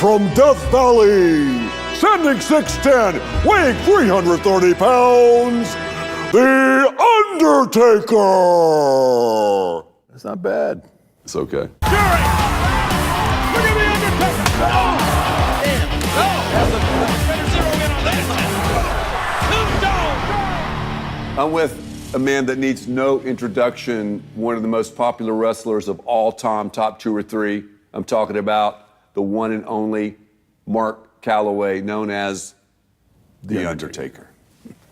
from Death Valley, standing 6'10", weighing 330 pounds, The Undertaker! That's not bad. It's okay. Fury! Look at The Undertaker! Oh! Damn! No! Better zero in on that. Tombstone! I'm with a man that needs no introduction, one of the most popular wrestlers of all time, top 2 or 3. I'm talking about the one and only Mark Calloway, known as The Undertaker.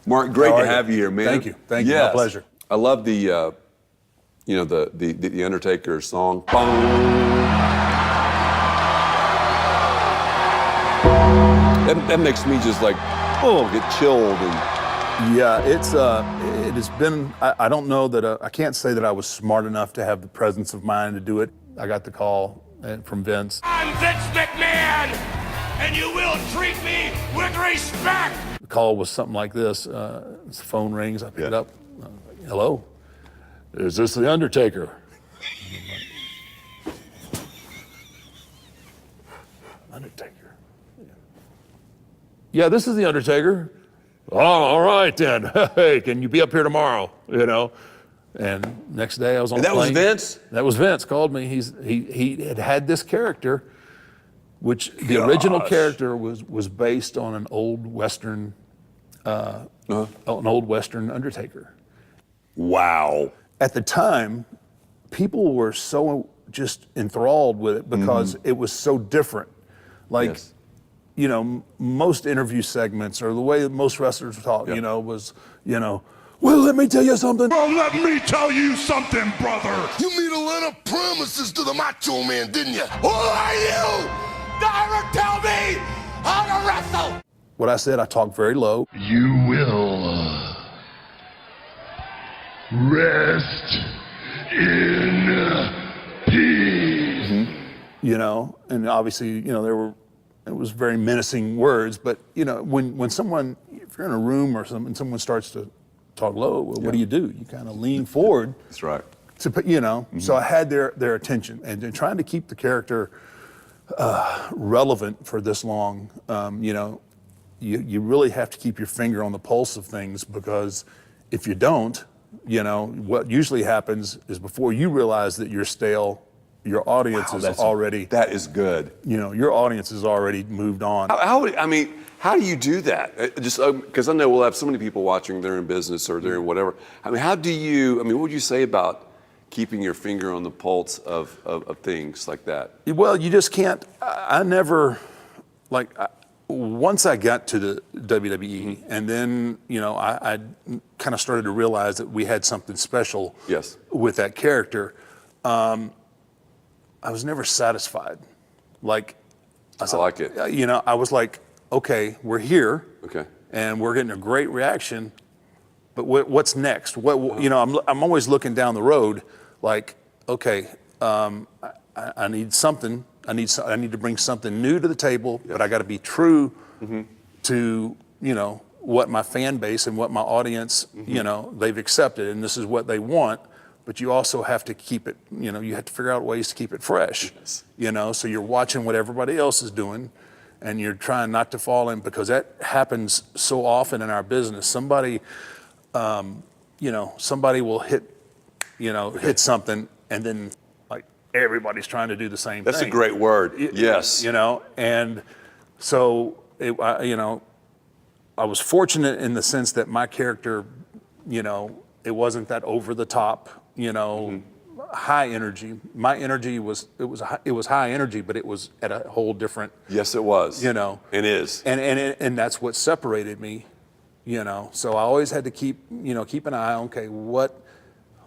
Mark, great to have you here, man. Thank you. Thank you. Yes. My pleasure. I love the Undertaker song. Boom. That makes me just like, get chilled. And Yeah, it has been, I don't know that, I can't say that I was smart enough to have the presence of mind to do it. I got the call from Vince. I'm Vince McMahon, and you will treat me with respect! The call was something like this. The phone rings, I pick it up. Hello? Is this The Undertaker? Undertaker? Yeah, this is The Undertaker. Oh, all right then. Hey, can you be up here tomorrow? You know? And next day I was on the plane. That was Vince? That was Vince, called me. He had this character, which the original character was based on an old Western, Undertaker. Wow. At the time, people were so just enthralled with it because it was so different. Like, you know, most interview segments or the way that most wrestlers talk, you know, was, you know, well, let me tell you something. Well, let me tell you something, brother. You made a lot of promises to the Macho Man, didn't you? Who are you to ever tell me how to wrestle? What I said, I talked very low. You will rest in peace. You know, and obviously, you know, it was very menacing words, but you know, when someone, if you're in a room or something, and someone starts to talk low, well, what do? You kind of lean forward. That's right. To put, you know, so I had their attention, and trying to keep the character relevant for this long, you know, you really have to keep your finger on the pulse of things, because if you don't, you know, what usually happens is before you realize that you're stale, your audience is already. That is good. You know, your audience has already moved on. How do you do that? Just because I know we'll have so many people watching, they're in business or they're in whatever. I mean, what would you say about keeping your finger on the pulse of things like that? Well, you just can't. I never, once I got to the WWE, and then, you know, I kind of started to realize that we had something special with that character. I was never satisfied. Like, I like it. You know, I was like, okay, we're here. Okay. And we're getting a great reaction, but what's next? You know, I'm always looking down the road, like, okay, I need something. I need to bring something new to the table, but I got to be true to, you know, what my fan base and what my audience, you know, they've accepted, and this is what they want. But you also have to keep it, you know, you have to figure out ways to keep it fresh, you know, so you're watching what everybody else is doing, and you're trying not to fall in, because that happens so often in our business. Somebody, you know, somebody will hit something, and then like everybody's trying to do the same thing. That's a great word. Yes. You know, and so, you know, I was fortunate in the sense that my character, you know, it wasn't that over the top, you know, high energy. My energy was high energy, but it was at a whole different. Yes, it was. You know, it is. And that's what separated me, you know. So I always had to keep an eye on,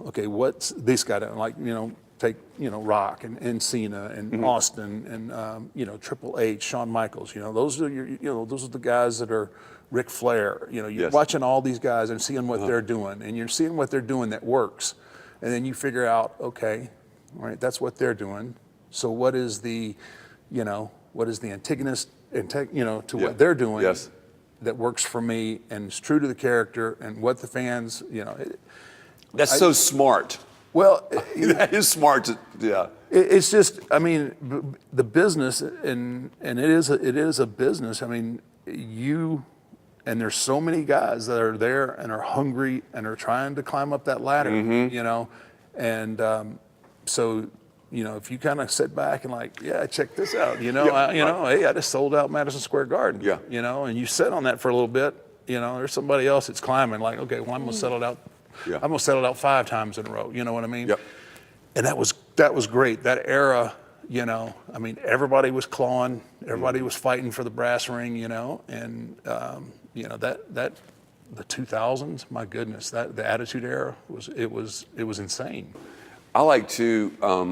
what's this guy doing? Like, you know, take, you know, Rock and Cena and Austin and you know, Triple H, Shawn Michaels. You know, those are those are the guys that are. Ric Flair, you know, you're watching all these guys and seeing what they're doing, and you're seeing what they're doing that works, and then you figure out, okay, all right, that's what they're doing. So what is the, you know, antagonist, you know, to what they're doing that works for me and is true to the character and what the fans, you know. That's so smart. Well, that is smart. Yeah. It's just, I mean, the business, and it is a business. I mean, and there's so many guys that are there and are hungry and are trying to climb up that ladder, you know, and so, you know, if you kind of sit back and like, yeah, check this out, you know, hey, I just sold out Madison Square Garden, you know, and you sit on that for a little bit, you know, there's somebody else that's climbing, like, okay, well, I'm gonna settle it out. I'm gonna settle it out 5 times in a row. You know what I mean? And that was great. That era, you know, I mean, everybody was clawing, everybody was fighting for the brass ring, you know, and you know that the 2000s, my goodness, that the Attitude Era was insane. I like the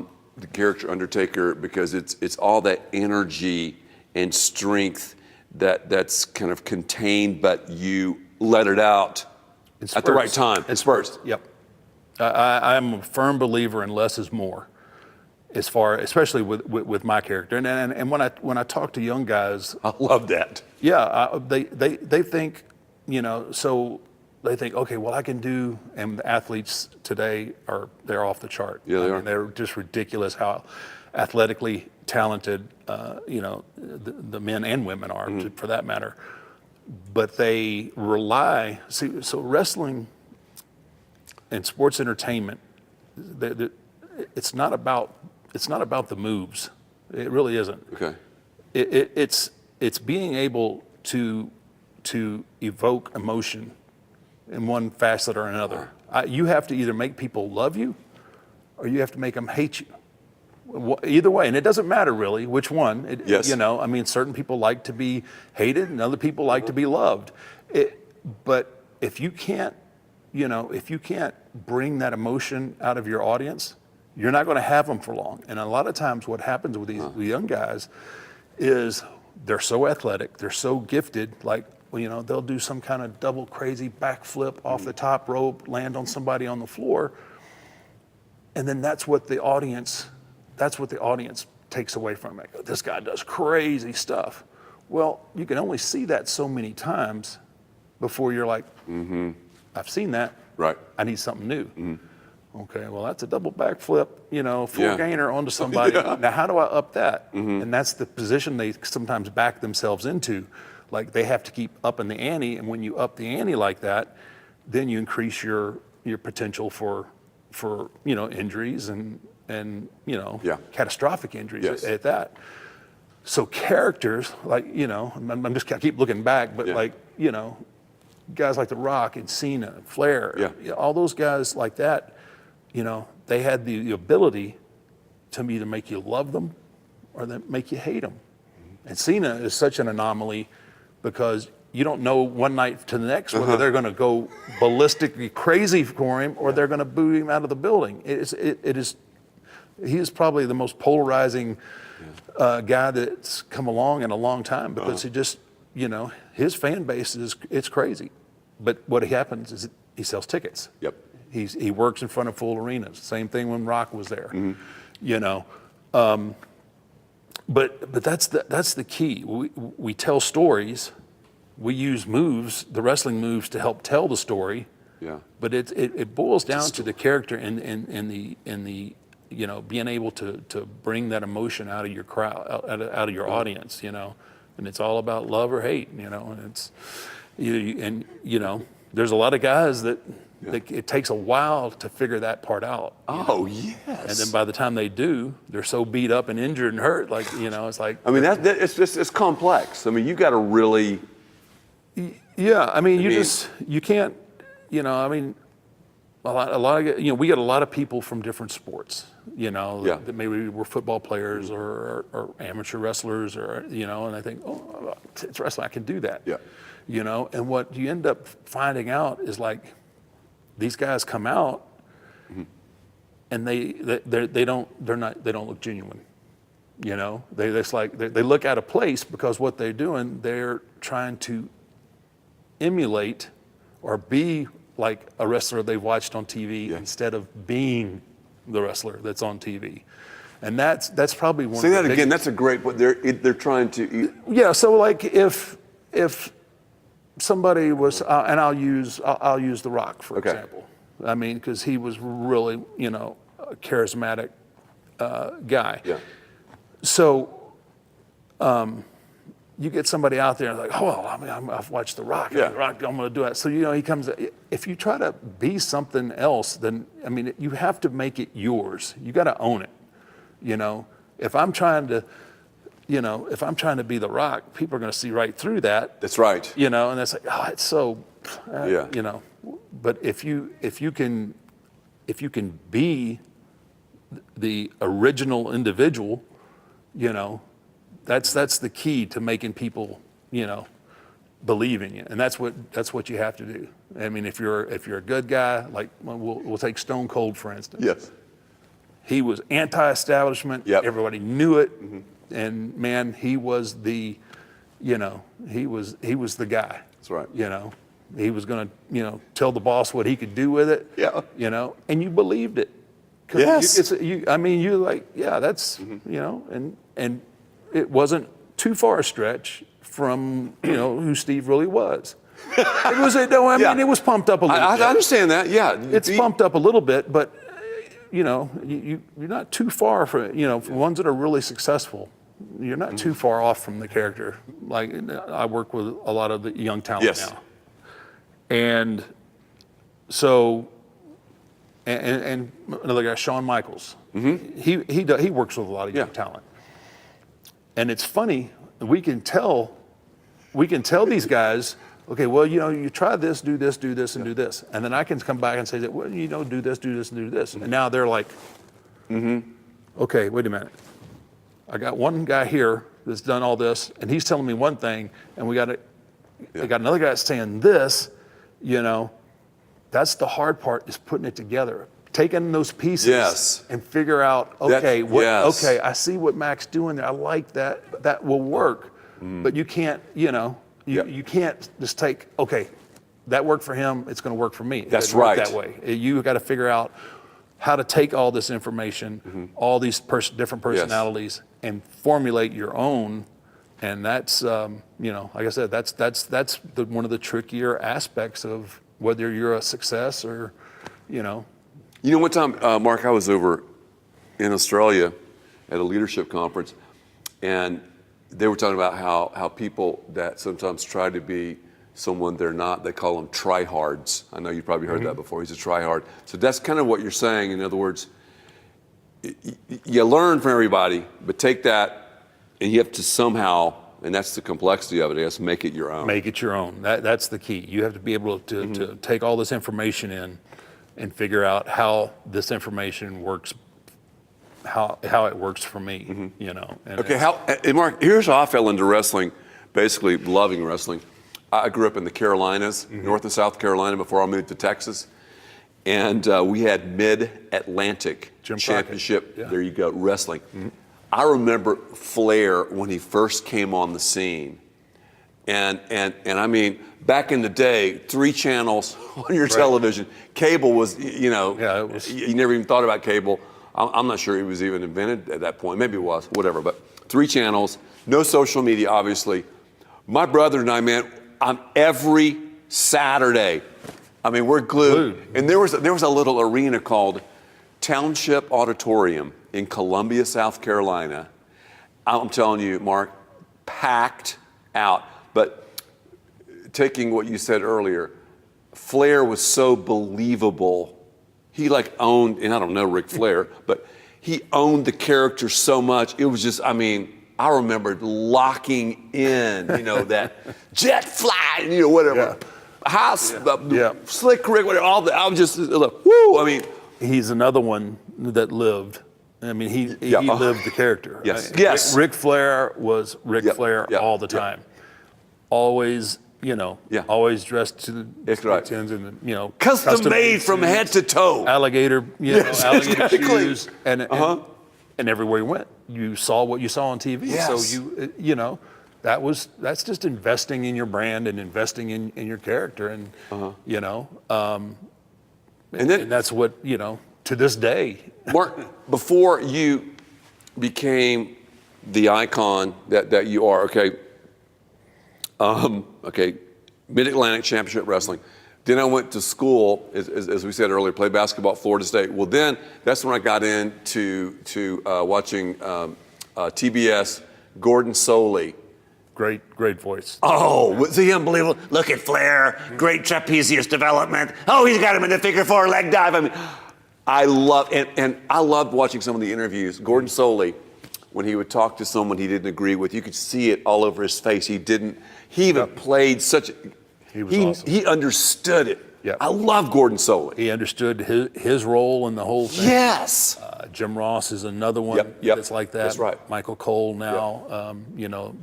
character Undertaker because it's all that energy and strength that's kind of contained, but you let it out at the right time. In spurts. Yep. I'm a firm believer in less is more, especially with my character. And when I talk to young guys, I love that. Yeah, they think, you know, so they think, okay, well I can do, and the athletes today they're off the chart. Yeah, they are. They're just ridiculous how athletically talented, you know, the men and women are, for that matter. But they rely, so wrestling and sports entertainment, it's not about the moves. It really isn't. Okay. It's being able to evoke emotion in one facet or another. You have to either make people love you, or you have to make them hate you. Either way, and it doesn't matter really which one. Yes. You know, I mean, certain people like to be hated, and other people like to be loved. But if you can't, you know, if you can't bring that emotion out of your audience, you're not going to have them for long. And a lot of times, what happens with these young guys is they're so athletic, they're so gifted, like, well, you know, they'll do some kind of double crazy backflip off the top rope, land on somebody on the floor, and then that's what the audience takes away from it. This guy does crazy stuff. Well, you can only see that so many times before you're like, I've seen that. Right. I need something new. Okay, well, that's a double backflip, you know, full gainer onto somebody. Now, how do I up that? And that's the position they sometimes back themselves into. Like, they have to keep upping the ante, and when you up the ante like that, then you increase your potential for you know, injuries and you know, catastrophic injuries at that. So characters, like, you know, I keep looking back, but like, you know, guys like The Rock and Cena, Flair, all those guys like that, you know, they had the ability to either make you love them or then make you hate them. And Cena is such an anomaly because you don't know one night to the next whether they're going to go ballistically crazy for him or they're going to boo him out of the building. He is probably the most polarizing guy that's come along in a long time because he just, you know, his fan base it's crazy. But what happens is he sells tickets. Yep. He works in front of full arenas. Same thing when Rock was there. You know, but that's the key. We tell stories. We use moves, the wrestling moves, to help tell the story. Yeah. But it boils down to the character and the you know, being able to bring that emotion out of your crowd, out of your audience, you know, and it's all about love or hate, you know, and it's you know, there's a lot of guys that it takes a while to figure that part out. Oh, yes. And then by the time they do, they're so beat up and injured and hurt, like, you know, it's like. I mean, it's complex. I mean, you got to really. Yeah, I mean, you can't, you know, I mean, a lot of, you know, we get a lot of people from different sports, you know, that maybe were football players or amateur wrestlers or, you know, and I think, oh, it's wrestling, I can do that. Yeah. You know, and what you end up finding out is like these guys come out and they don't look genuine. You know, they look out of place because what they're doing, they're trying to emulate or be like a wrestler they've watched on TV instead of being the wrestler that's on TV. And that's probably one. Say that again. That's a great. What they're trying to. Yeah. So like if somebody was, and I'll use The Rock for example. I mean, because he was really, you know, charismatic, guy. Yeah. So you get somebody out there like, oh, well, I mean, I've watched The Rock. Yeah. The Rock, I'm going to do it. So, you know, he comes, if you try to be something else, then, I mean, you have to make it yours. You got to own it. You know, if I'm trying to be The Rock, people are going to see right through that. That's right. You know, and it's like, oh, it's so, Yeah. you know, but if you can be the original individual, you know, that's the key to making people, you know, believe in you, and that's what you have to do. I mean, if you're a good guy, like we'll take Stone Cold for instance. Yes. He was anti-establishment. Yep. Everybody knew it, and man, he was the, you know, he was the guy. That's right. You know, he was going to, you know, tell the boss what he could do with it. Yeah. You know, and you believed it. 'Cause Yes. I mean, you're like, yeah, that's, you know, and it wasn't too far a stretch from, you know, who Steve really was. It was, no, I mean, Yeah. it was pumped up a little bit. I understand that. Yeah. It's pumped up a little bit, but, you know, you're not too far from, you know, for ones that are really successful, you're not too far off from the character. Like, I work with a lot of the young talent Yes. now. And so, and another guy, Shawn Michaels, he works with a lot of young talent. And it's funny, we can tell these guys, okay, well, you know, you try this, do this, and do this. And then I can come back and say, that, well, you know, do this, and do this. And now they're like, okay, wait a minute. I got one guy here that's done all this, and he's telling me one thing, and we got another guy that's saying this, you know. That's the hard part, is putting it together. Taking those pieces and figure out, okay, okay, I see what Mac's doing there. I like that. That will work. But you can't, you know, you can't just take, okay, that worked for him, it's going to work for me. That's It doesn't work right. that way. You got to figure out how to take all this information, all these different personalities, and formulate your own. And that's, you know, like I said, that's one of the trickier aspects of whether you're a success or, you know. You know, one time, Mark, I was over in Australia at a leadership conference, and they were talking about how people that sometimes try to be someone they're not, they call them tryhards. I know you've probably heard that before. He's a tryhard. So that's kind of what you're saying. In other words, you learn from everybody, but take that, and you have to somehow, and that's the complexity of it, I guess, make it your own. Make it your own. That's the key. You have to be able to take all this information in and figure out how this information works, how it works for me, you know. And Okay, and Mark, here's how I fell into wrestling, basically loving wrestling. I grew up in the Carolinas, North and South Carolina, before I moved to Texas. And we had Mid-Atlantic Championship, there you go, wrestling. I remember Flair when he first came on the scene. And I mean, back in the day, 3 channels on your television. Cable was, you know, it was. You never even thought about cable. I'm not sure it was even invented at that point. Maybe it was, whatever. But 3 channels, no social media, obviously. My brother and I, man, on every Saturday, I mean, we're glued. And there was a little arena called Township Auditorium in Columbia, South Carolina. I'm telling you, Mark, packed out. But taking what you said earlier, Flair was so believable. He like owned, and I don't know Ric Flair, but he owned the character so much. It was just, I mean, I remember locking in, you know, that jet fly, you know, whatever. House, Slick Rick, whatever, all that. I was just, woo, I mean. He's another one that lived. I mean, he lived the character. Yes. Ric Flair was Ric Flair all the time. Always, you know, always dressed to the tens and, you know. Custom made from head to toe. Alligator, you know, alligator shoes. And everywhere you went, you saw what you saw on TV. So you know, that's just investing in your brand and investing in your character. And, you know, and that's what, you know, to this day. Mark, before you became the icon that you are, okay, Mid-Atlantic Championship Wrestling, Then I went to school, as we said earlier, played basketball at Florida State. Well, then that's when I got into watching TBS, Gordon Soley. Great voice. Oh, was he unbelievable? Look at Flair, great trapezius development. Oh, he's got him in the figure four leg dive. I mean, I love, and I loved watching some of the interviews. Gordon Soley, when he would talk to someone he didn't agree with, you could see it all over his face. He even played such, He was awesome. He understood it. Yeah. I love Gordon Soley. He understood his role in the whole thing. Yes. Jim Ross is another one Yep. that's like that. That's right. Michael Cole now,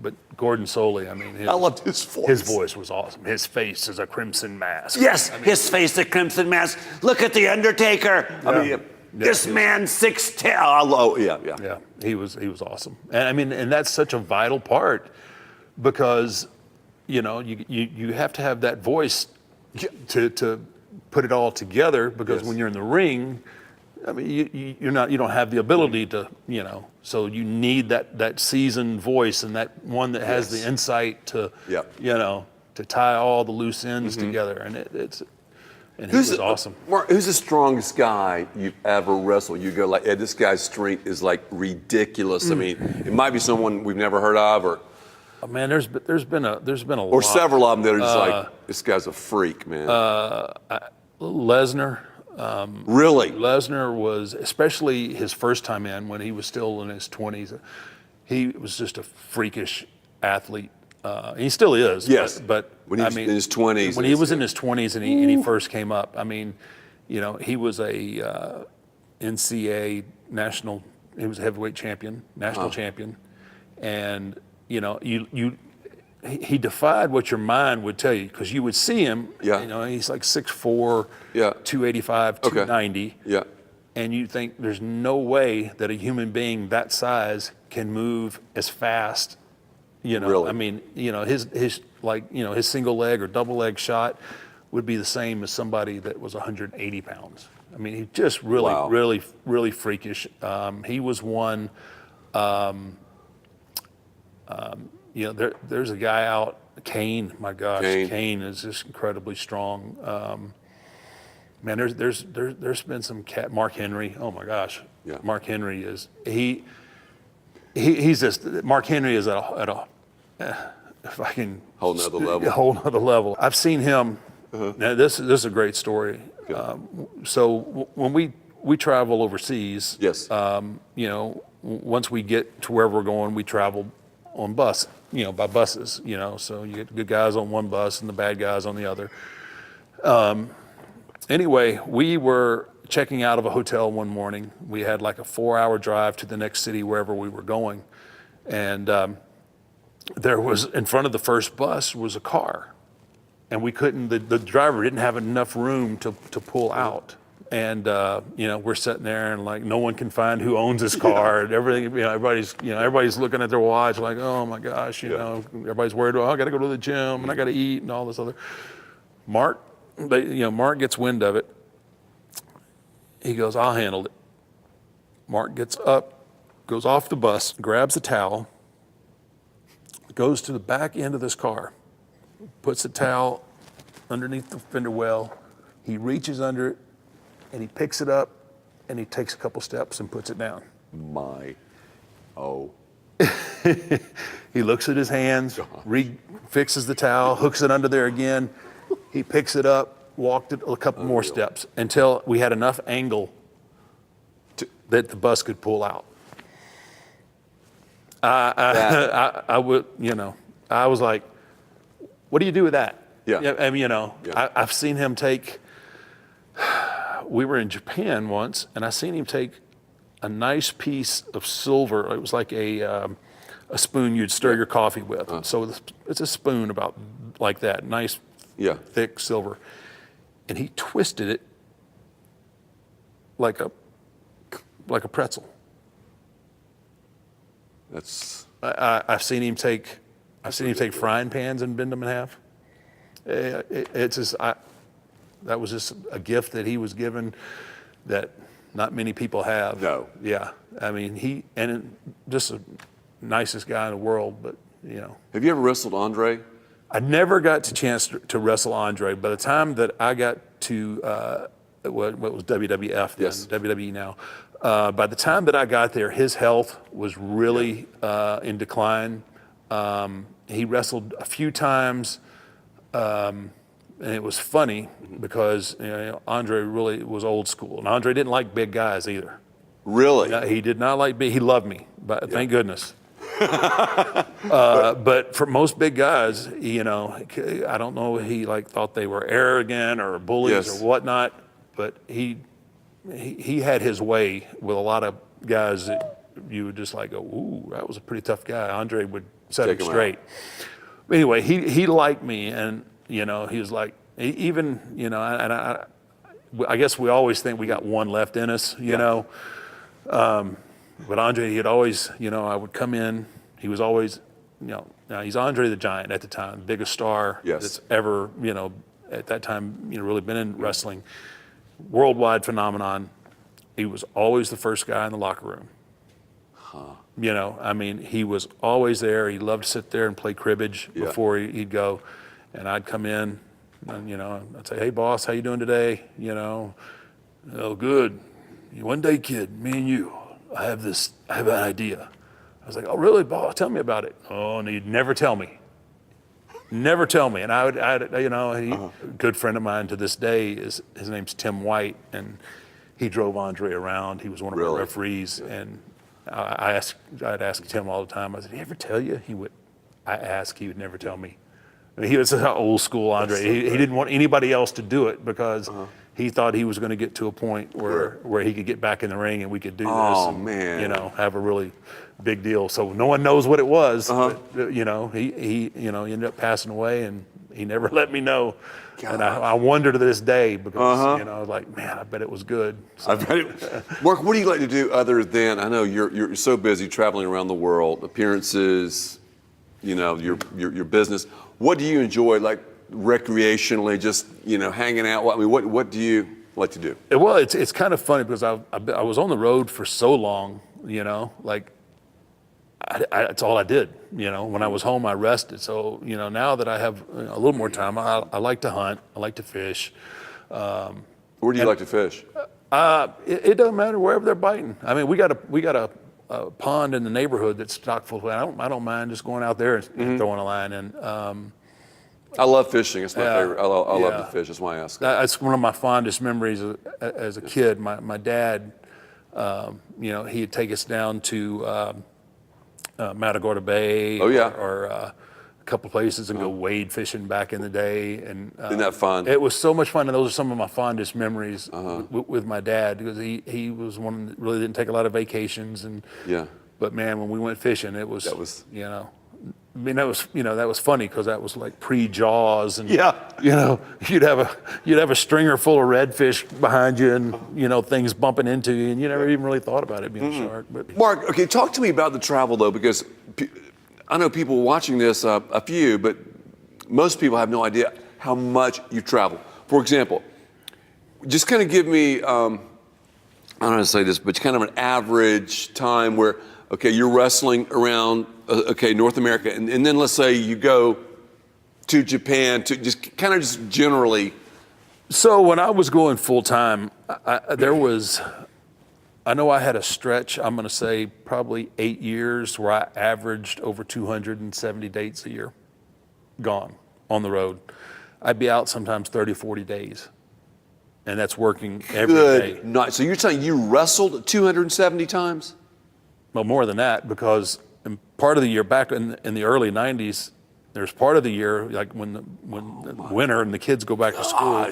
but Gordon Soley, I mean, I loved his voice. His voice was awesome. His face is a crimson mask. yes, his face, the crimson mask. Look at the Undertaker. I mean, this man 6'10". Oh, yeah. Yeah, he was awesome. And I mean, and that's such a vital part because, you have to have that voice to put it all together because when you're in the ring, I mean, you don't have the ability to, so you need that seasoned voice and that one that has the insight to, to tie all the loose ends together. And he was awesome. Mark, who's the strongest guy you've ever wrestled? You go like, this guy's strength is like ridiculous. I mean, it might be someone we've never heard of, or Oh, man, there's been a lot. or several of them that are just like, this guy's a freak, man. Lesnar. Really? Lesnar was, especially his first time in when he was still in his 20s, he was just a freakish athlete. He still is. Yes. But when he was in his 20s. When he was in his 20s and he first came up, I mean, he was a NCAA national. He was a heavyweight champion, national champion, and he defied what your mind would tell you because you would see him. Yeah. He's like 6'4", 285, 290. Yeah. And you think there's no way that a human being that size can move as fast. Really? I mean, his single leg or double leg shot would be the same as somebody that was 180 pounds. I mean, he just really, really freakish. He was one. There's a guy out, Kane. My gosh, Kane is just incredibly strong. Man, there's been some Mark Henry. Oh my gosh, Mark Henry is he's just Mark Henry is at a if I can whole nother level. I've seen him. Now this is a great story. So when we travel overseas, once we get to wherever we're going, we travel on bus, by buses, so you get the good guys on one bus and the bad guys on the other. Anyway, we were checking out of a hotel one morning. We had like a 4-hour drive to the next city, wherever we were going. And there was, in front of the first bus was a car. And we couldn't, the driver didn't have enough room to pull out. And, we're sitting there and like, no one can find who owns this car and everything, everybody's looking at their watch like, oh my gosh, everybody's worried, I got to go to the gym and I got to eat and all this other. Mark gets wind of it. He goes, I'll handle it. Mark gets up, goes off the bus, grabs the towel, goes to the back end of this car, puts the towel underneath the fender well. He reaches under it and he picks it up and he takes a couple steps and puts it down. He looks at his hands, fixes the towel, hooks it under there again. He picks it up, walked it a couple more steps until we had enough angle that the bus could pull out. I was like, what do you do with that? I've seen him take, we were in Japan once and I seen him take a nice piece of silver. It was like a spoon you'd stir your coffee with. So it's a spoon about like that, nice, thick silver. And he twisted it like a pretzel. I've seen him take frying pans and bend them in half. That was just a gift that he was given that not many people have. No. Yeah. I mean, just the nicest guy in the world, but Have you ever wrestled Andre? I never got the chance to wrestle Andre. By the time that I got to what was WWF then, Yes. WWE now, by the time that I got there, his health was really in decline. He wrestled a few times, and it was funny because Andre really was old school, and Andre didn't like big guys either. Really? He did not like big. He loved me, but thank goodness. But for most big guys, I don't know, he thought they were arrogant or bullies Yes. or whatnot, but he had his way with a lot of guys that you would just go, ooh, that was a pretty tough guy. Andre would set him Take him straight. Anyway, he liked me, and he was like, even, and I guess we always think we got one left in us, you know. But Andre, he'd always, I would come in, he was always, now he's Andre the Giant at the time, biggest star that's ever, at that time, really been in wrestling. Worldwide phenomenon. He was always the first guy in the locker room. He was always there. He loved to sit there and play cribbage before he'd go. And I'd come in, and, I'd say, hey, boss, how you doing today? Oh, good. One day, kid, me and you, I have an idea. I was like, oh, really, boss? Tell me about it. Oh, and he'd never tell me. Never tell me. And a good friend of mine to this day, his name's Tim White, and he drove Andre around. He was one of my referees, and I'd ask Tim all the time. I said, did he ever tell you? He would never tell me. He was an old school Andre. He didn't want anybody else to do it because he thought he was going to get to a point where he could get back in the ring and we could do this. And, man. have a really big deal. So no one knows what it was. But, he ended up passing away, and he never let me know. God. And I wonder to this day because I was like, man, I bet it was good. So. I bet it. Mark, what do you like to do other than, I know you're so busy traveling around the world, appearances, your business. What do you enjoy, recreationally, just hanging out? What do you like to do? Well, it's kind of funny because I was on the road for so long, it's all I did. When I was home, I rested. So now that I have a little more time, I like to hunt. I like to fish. Where do you like to fish? It doesn't matter wherever they're biting. I mean, we got a pond in the neighborhood that's stocked full. I don't mind just going out there and throwing a line in. I love fishing. It's my favorite. I love to fish. That's why I ask. That's one of my fondest memories as a kid. My dad, he'd take us down to Matagorda Bay or a couple places and go wade fishing back in the day. And isn't that fun? It was so much fun, and those are some of my fondest memories with my dad because he was one that really didn't take a lot of vacations. But man, when we went fishing, that was that was funny because that was like pre-Jaws, and you'd have a stringer full of redfish behind you, and things bumping into you, and you never even really thought about it being a shark. But Mark, okay, talk to me about the travel though, because I know people watching this, a few, but most people have no idea how much you travel. For example, just kind of give me, I don't know how to say this, but kind of an average time where, okay, you're wrestling around, North America, and then let's say you go to Japan, to just generally. So when I was going full time, I know I had a stretch, I'm going to say probably 8 years, where I averaged over 270 dates a year gone on the road. I'd be out sometimes 30, 40 days. And that's working every day. Night. So you're saying you wrestled 270 times? Well, more than that, because in part of the year, back in the early 90s, there's part of the year, like when the winter and the kids go back to school,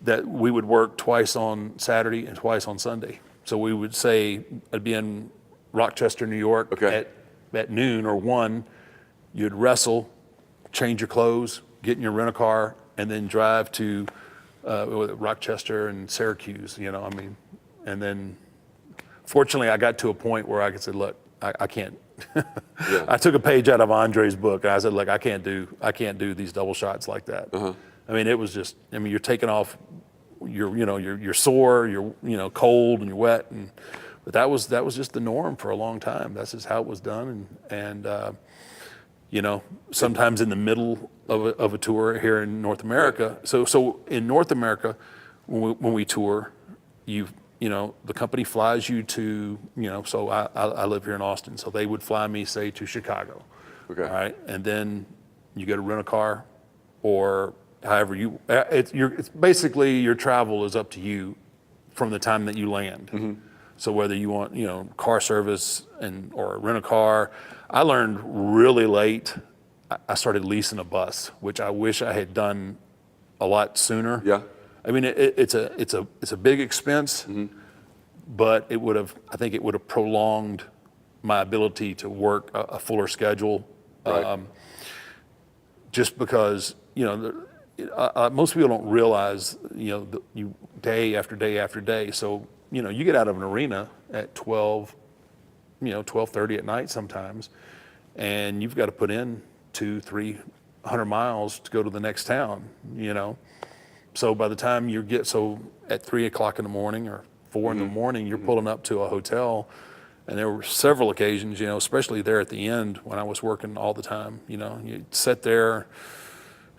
that we would work twice on Saturday and twice on Sunday. So we would say, I'd be in Rochester, New York at noon or 1, you'd wrestle, change your clothes, get in your rent-a-car, and then drive to Rochester and Syracuse, and then fortunately I got to a point where I could say, look, I can't. I took a page out of Andre's book, and I said, look, I can't do these double shots like that. I mean, it was just, you're taking off, you're sore, you're cold and you're wet, but that was just the norm for a long time. That's just how it was done, and sometimes in the middle of a tour here in North America. So in North America, when we tour, the company flies you to, so I live here in Austin, so they would fly me, say, to Chicago. Okay. All right, and then you go to rent a car, or however it's basically your travel is up to you from the time that you land. Mm-hmm. So whether you want, car service or rent a car, I learned really late. I started leasing a bus, which I wish I had done a lot sooner. Yeah. I mean, it's a big expense, but I think it would have prolonged my ability to work a fuller schedule. Right. Just because, most people don't realize, you day after day after day. So, you get out of an arena at 12:30 at night sometimes, and you've got to put in 200-300 miles to go to the next town, So by the time at 3 o'clock in the morning or 4 in the morning, you're pulling up to a hotel. And there were several occasions, especially there at the end when I was working all the time, you'd sit there,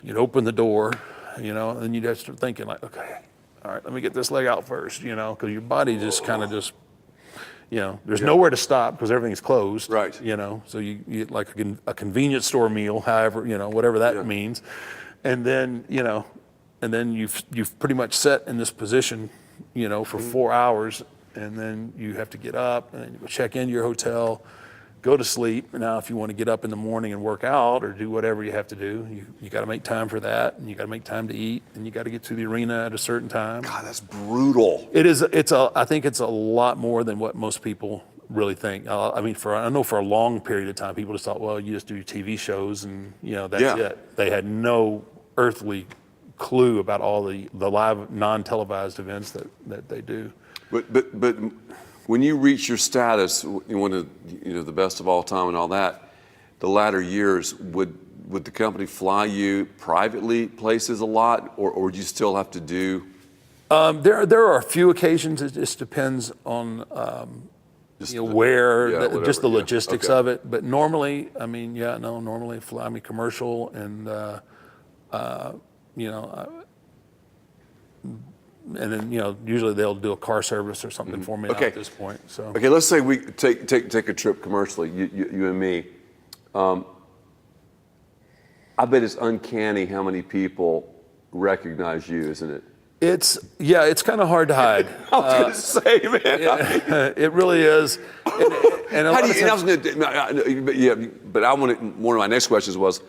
you'd open the door, and then you'd have to start thinking like, okay, all right, let me get this leg out first, because your body just kind of there's nowhere to stop because everything's closed. Right. So you eat like a convenience store meal, however, whatever that means. And then, you've pretty much set in this position, for 4 hours, and then you have to get up and then you go check into your hotel, go to sleep. Now, if you want to get up in the morning and work out or do whatever you have to do, you got to make time for that, and you got to make time to eat, and you got to get to the arena at a certain time. God, that's brutal. It is. I think it's a lot more than what most people really think. I know for a long period of time, people just thought, well, you just do TV shows and that's it. They had no earthly clue about all the live non-televised events that they do. But when you reach your status, one of the best of all time and all that, the latter years, would the company fly you privately places a lot, or would you still have to do? There are a few occasions. It just depends on where, just the logistics of it. But normally, normally fly me commercial, and and then usually they'll do a car service or something for me at this point. So okay, let's say we take a trip commercially, you and me. I bet it's uncanny how many people recognize you, isn't it? It's kind of hard to hide. I was going to say, man. It really is. And how do you? And I was going to, but I wanted, one of my next questions was,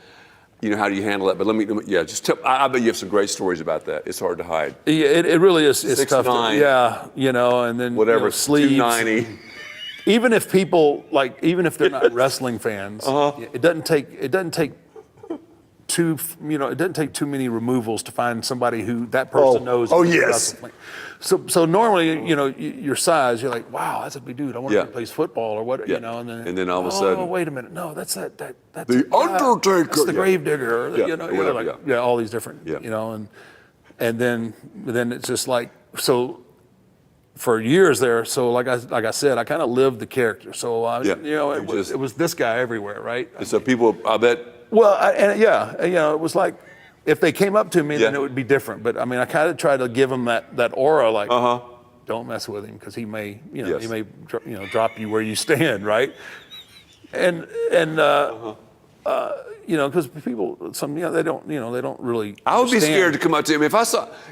how do you handle that? But let me just tell. I bet you have some great stories about that. It's hard to hide. Yeah, it really is. It's 6'9", tough. And then whatever, sleeves. 290. Even if they're not wrestling fans, it doesn't take too many removals to find somebody who that person knows. Oh yes. So normally, your size, you're like, wow, that's a big dude. I wonder if he plays football or what, and then all of a sudden, oh, wait a minute, no, that's the Undertaker. That's the Gravedigger. Or, all these different, and then it's just like, so for years there. So like I said, I kind of lived the character. So it was this guy everywhere, right? And so people, I bet. Well, it was like, if they came up to me, then it would be different. But I mean, I kind of try to give them that aura, like, don't mess with him because he may, he may, drop you where you stand, right? And because people, they don't really. I would be scared to come up to him if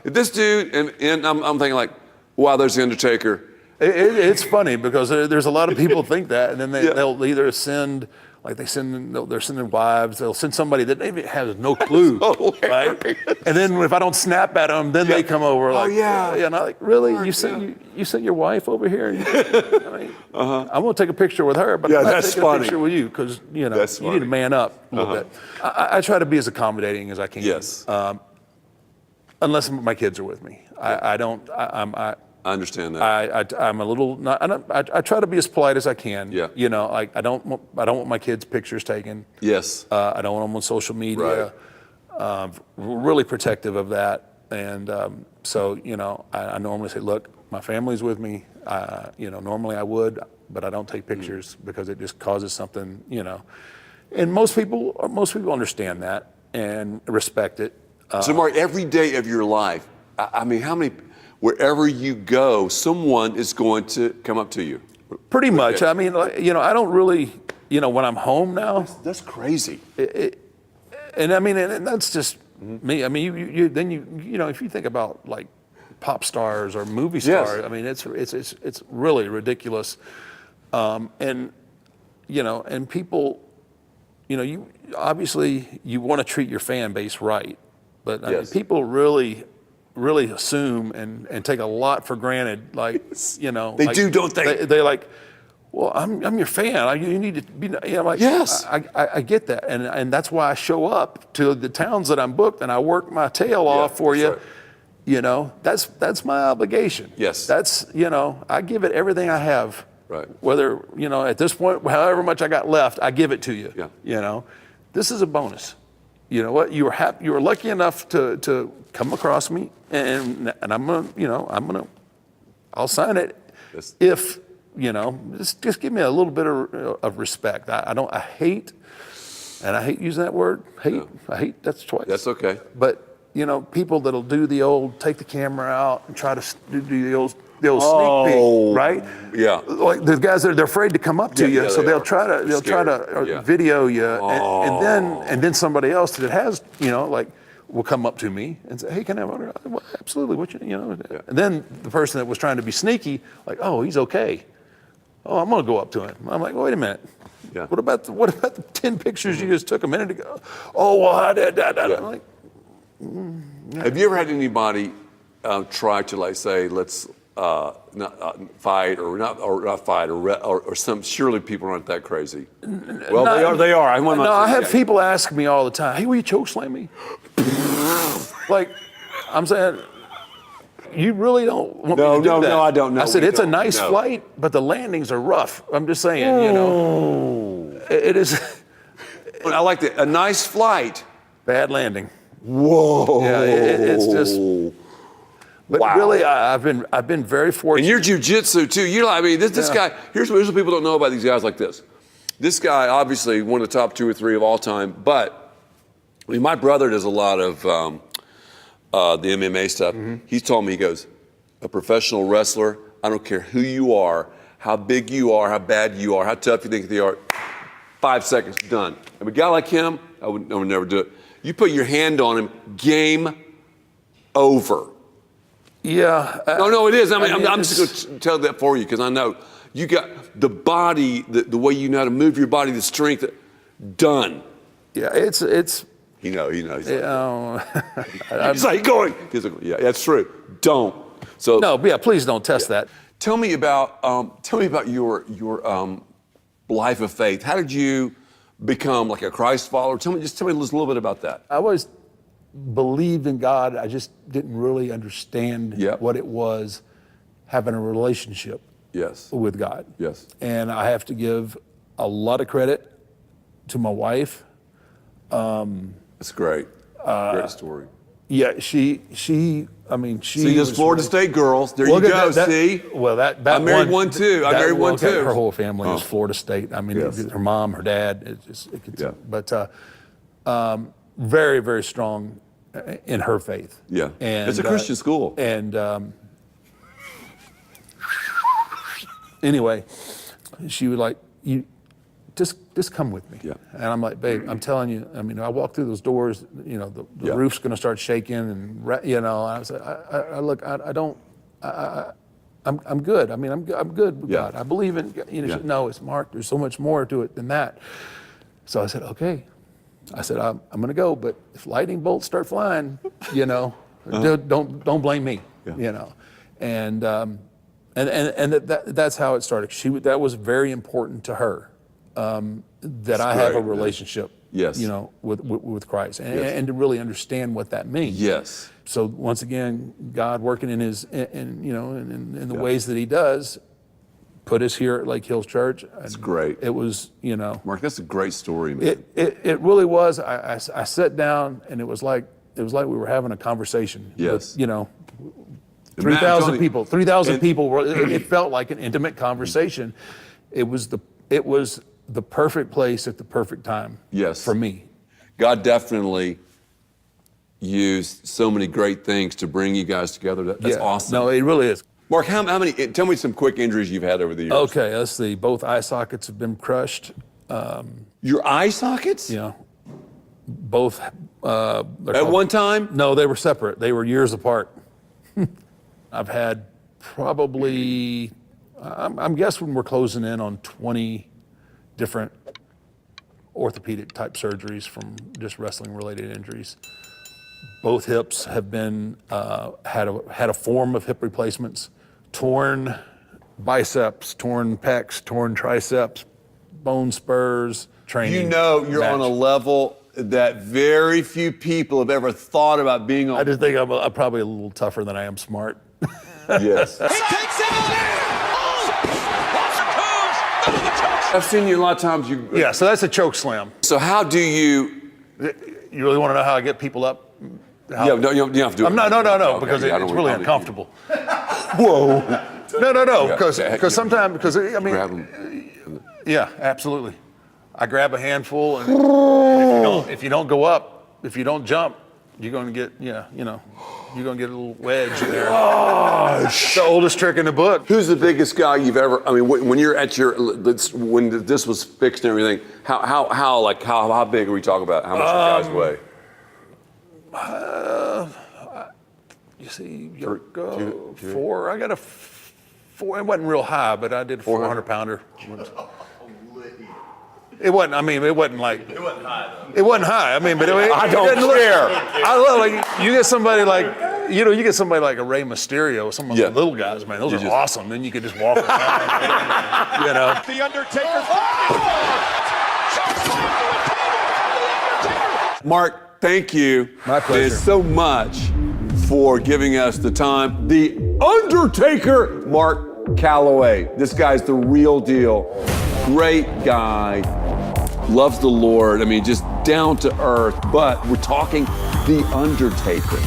this dude, and I'm thinking like, wow, there's the Undertaker. It's funny because there's a lot of people think that, and then they'll either send. Like they're sending wives. They'll send somebody that maybe has no clue, right? And then if I don't snap at them, then they come over like, and I'm like, really? You sent your wife over here? I'm gonna take a picture with her, but I'm not taking a picture with you because you need to man up a little bit. I try to be as accommodating as I can. Yes. Unless my kids are with me, I understand that. I'm a little. I try to be as polite as I can. Yeah. Like I don't want my kids' pictures taken. Yes. I don't want them on social media. Right. Really protective of that, and so I normally say, look, my family's with me. Normally I would, but I don't take pictures because it just causes something. And most people understand that. and respect it. So, Mark, every day of your life, I mean, wherever you go, someone is going to come up to you. Pretty much. I mean, I don't really, when I'm home now. That's crazy. And I mean, and that's just me. I mean, if you think about like pop stars or movie stars, Yes. I mean, it's really ridiculous. And people, you obviously you want to treat your fan base right, but I mean, people really assume and take a lot for granted. Like, They do, don't they? They're like, well, I'm your fan. You need to be. I'm like, Yes. I get that, and that's why I show up to the towns that I'm booked, and I work my tail off for you. Right. That's my obligation. Yes. That's I give it everything I have. Right. Whether at this point, however much I got left, I give it to you. Yeah. This is a bonus. You know what? You were lucky enough to come across me, and I'm gonna I'll sign it Yes. if just give me a little bit of respect. I hate using that word. Hate. No. I hate that's twice. That's okay. But people that'll do the old take the camera out and try to do the old sneak peek, right? Yeah. Like the guys they're afraid to come up to you, yeah, so they they'll are. try to Yeah. video you, and then somebody else that has will come up to me and say, hey, can I have autograph? Well, absolutely. And then the person that was trying to be sneaky, like, oh, he's okay. Oh, I'm gonna go up to him. I'm like, wait a minute. Yeah. What about the 10 pictures you just took a minute ago? Oh, well, I did. I'm like, Have you ever had anybody try to say, let's not fight or not fight or some? Surely people aren't that crazy. Well, they are. I have people ask me all the time, hey, will you choke slam me? Like, I'm saying, you really don't want me to do that. No, I don't know. I said, We it's a don't. nice No. flight, but the landings are rough. I'm just saying, it is I like that. A nice flight. bad landing. Whoa. Yeah, it's just. But Wow. really, I've been very fortunate. And your jujitsu too. This guy. Here's what people don't know about these guys like this. This guy, obviously, one of the top 2 or 3 of all time. But my brother does a lot of the MMA stuff. He's told me, he goes, a professional wrestler. I don't care who you are, how big you are, how bad you are, how tough you think they are. 5 seconds, done. And a guy like him, I would never do it. You put your hand on him, game over. Yeah. No, it is. I'm it's- just going to tell that for you because I know you got the body, the way you know how to move your body, the strength. Done. Yeah, it's. He knows. I'm He's like going. Yeah, that's true. Don't. So no, yeah. Please don't test that. Tell me about your life of faith. How did you become like a Christ follower? Tell me just a little bit about that. I always believed in God. I just didn't really understand what it was having a relationship with God. Yes. And I have to give a lot of credit to my wife. That's great. Great story. Yeah, she. I mean, she. See, those was Florida really- State girls. There Well, you go. that- see. Well, that I married one too. I married one too. Her whole family is Florida State. I mean, her mom, her dad. But very, very strong in her faith. Yeah. And It's a Christian school. And anyway, she would like, you just come with me. Yeah. And I'm like, babe, I'm telling you. I mean, I walk through those doors. The roof's going to start shaking, and I was like, I'm good. I mean, I'm good with God. I believe in. She said, no, it's Mark. There's so much more to it than that. So I said, okay. I said, I'm going to go, but if lightning bolts start flying, don't blame me. And that's how it started. That was very important to her. That I have a relationship, with Christ, and to really understand what that means. Yes. So once again, God working in in the ways that He does, put us here at Lake Hills Church. That's great. It was, Mark, that's a great story, man. It really was. I sat down, and it was like we were having a conversation. Yes. With, 3,000 people. 3,000 people. It felt like an intimate conversation. It was the perfect place at the perfect time. Yes. For me. God definitely used so many great things to bring you guys together. That's awesome. No, it really is. Mark, how many? Tell me some quick injuries you've had over the years. Okay, let's see. Both eye sockets have been crushed. Your eye sockets? Yeah. Both. At one time? No, they were separate. They were years apart. I've had probably, I'm guessing we're closing in on 20 different orthopedic type surgeries from just wrestling related injuries. Both hips have been, had a form of hip replacements, torn biceps, torn pecs, torn triceps, bone spurs, training. You know you're on a level that very few people have ever thought about being on. I just think I'm probably a little tougher than I am smart. Yes. He takes it. I've seen you a lot of times. Yeah, so that's a choke slam. So how do you? You really want to know how I get people up? Yeah, no, you don't have to do it. No, Okay, because yeah, I don't it's wanna- really uncomfortable. Whoa. No, because sometimes, I mean, Grab 'em. yeah, absolutely. I grab a handful, and if you don't go up, if you don't jump, you're going to get, you're going to get a little wedge there. It's the oldest trick in the book. Who's the biggest guy you've ever? I mean, when you're at your, when this was fixed and everything, how big are we talking about? How much you guys weigh? You see, four. I got a four. It wasn't real high, but I did a 400 pounder. It wasn't. I mean, it wasn't like. It wasn't high though. It wasn't high. I mean, but I don't care. I love like you get somebody like you get somebody like a Rey Mysterio, some of the little guys, man. Those are awesome. Then you could just walk around. The Undertaker. Mark, thank you. My pleasure. So much for giving us the time. The Undertaker, Mark Calloway. This guy's the real deal. Great guy. Loves the Lord. I mean, just down to earth. But we're talking The Undertaker.